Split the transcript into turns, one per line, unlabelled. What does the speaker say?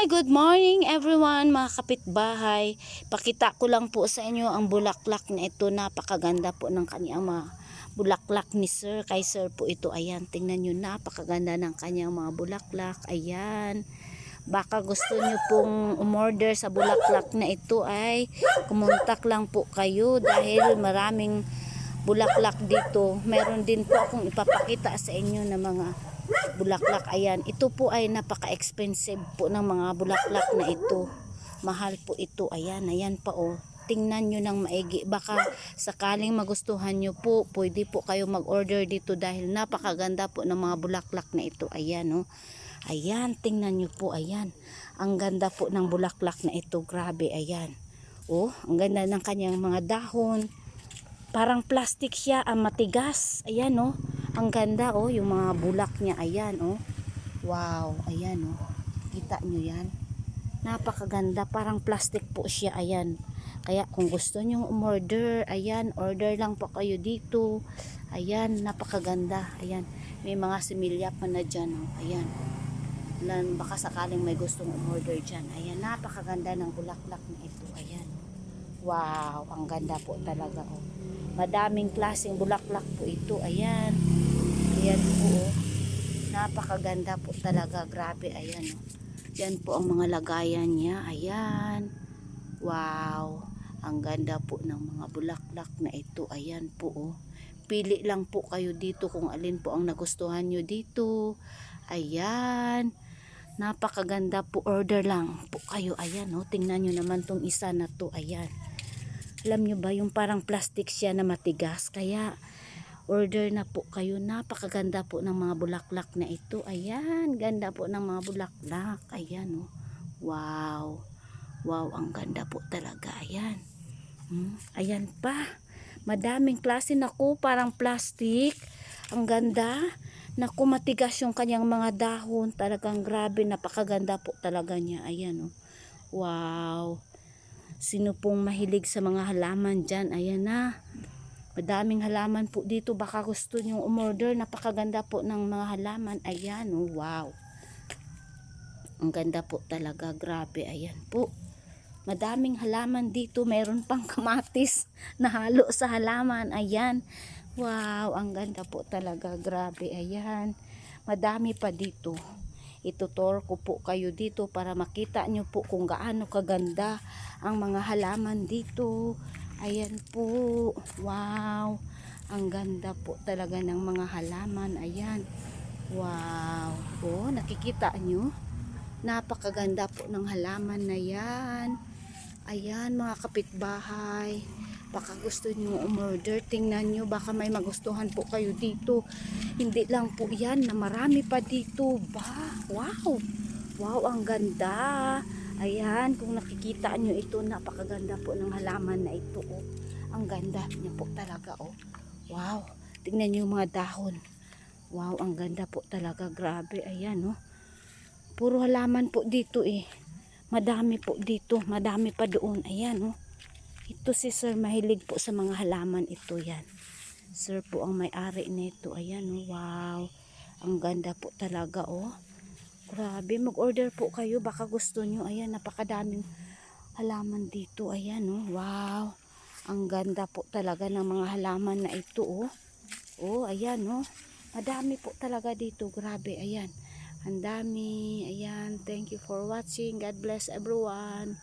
Good morning everyone mga kapitbahay. Pakita ko lang po sa inyo ang bulaklak na ito. Napakaganda po ng kanyang mga bulaklak ni Sir. Kay Sir po ito. Ayan, tingnan nyo, napakaganda ng kanyang mga bulaklak. Ayan. Baka gusto nyo pong umorder sa bulaklak na ito ay kumontak lang po kayo dahil maraming bulaklak dito. Meron din po akong ipapakita sa inyo na mga bulaklak. Ayan, ito po ay napaka-expensive po ng mga bulaklak na ito. Mahal po ito. Ayan, ayan pa oh. Tingnan nyo ng maigi. Baka sakaling magustuhan nyo po, pwede po kayo mag-order dito dahil napakaganda po ng mga bulaklak na ito. Ayan oh. Ayan, tingnan nyo po. Ayan, ang ganda po ng bulaklak na ito. Grabe, ayan. Oh, ang ganda ng kanyang mga dahon. Parang plastic siya, ang matigas. Ayan oh. Ang ganda oh, yung mga bulak niya. Ayan oh. Wow, ayan oh. Kita nyo yan? Napakaganda, parang plastic po siya. Ayan. Kaya kung gusto nyo umorder, ayan, order lang po kayo dito. Ayan, napakaganda. Ayan, may mga similya pa na dyan oh. Ayan. Baka sakaling may gustong umorder dyan. Ayan, napakaganda ng bulaklak na ito. Ayan. Wow, ang ganda po talaga oh. Madaming klaseng bulaklak po ito. Ayan. Ayan po oh. Napakaganda po talaga. Grabe. Ayan oh. Yan po ang mga lagayan niya. Ayan. Wow. Ang ganda po ng mga bulaklak na ito. Ayan po oh. Pili lang po kayo dito kung alin po ang nagustuhan nyo dito. Ayan. Napakaganda po. Order lang po kayo. Ayan oh. Tingnan nyo naman tong isa na to. Ayan. Alam nyo ba yung parang plastic siya na matigas, kaya order na po kayo. Napakaganda po ng mga bulaklak na ito. Ayan, ganda po ng mga bulaklak. Ayan oh. Wow. Wow, ang ganda po talaga. Ayan. Ayan pa. Madaming klase. Naku, parang plastic. Ang ganda. Naku, matigas yung kanyang mga dahon. Talagang grabe, napakaganda po talaga niya. Ayan oh. Wow. Sino pong mahilig sa mga halaman dyan? Ayan na. Madaming halaman po dito. Baka gusto nyo umorder. Napakaganda po ng mga halaman. Ayan oh. Wow. Ang ganda po talaga. Grabe. Ayan po. Madaming halaman dito. Meron pang kamatis na halo sa halaman. Ayan. Wow. Ang ganda po talaga. Grabe. Ayan. Madami pa dito. Itutur ko po kayo dito para makita nyo po kung gaano kaganda ang mga halaman dito. Ayan po. Wow. Ang ganda po talaga ng mga halaman. Ayan. Wow. Oh, nakikita nyo? Napakaganda po ng halaman na yan. Ayan mga kapitbahay. Baka gusto nyo umorder, tingnan nyo, baka may magustuhan po kayo dito. Hindi lang po yan, na marami pa dito ba? Wow. Wow, ang ganda. Ayan, kung nakikita nyo ito, napakaganda po ng halaman na ito oh. Ang ganda niya po talaga oh. Wow, tingnan nyo yung mga dahon. Wow, ang ganda po talaga. Grabe, ayan oh. Puro halaman po dito eh. Madami po dito, madami pa doon. Ayan oh. Ito si Sir, mahilig po sa mga halaman ito. Yan, Sir po ang may-ari nito. Ayan oh. Wow, ang ganda po talaga oh. Grabe, mag-order po kayo, baka gusto nyo. Ayan, napakadaming halaman dito. Ayan oh. Wow, ang ganda po talaga ng mga halaman na ito oh. Oh, ayan oh. Madami po talaga dito. Grabe, ayan. Ang dami. Ayan, thank you for watching. God bless everyone.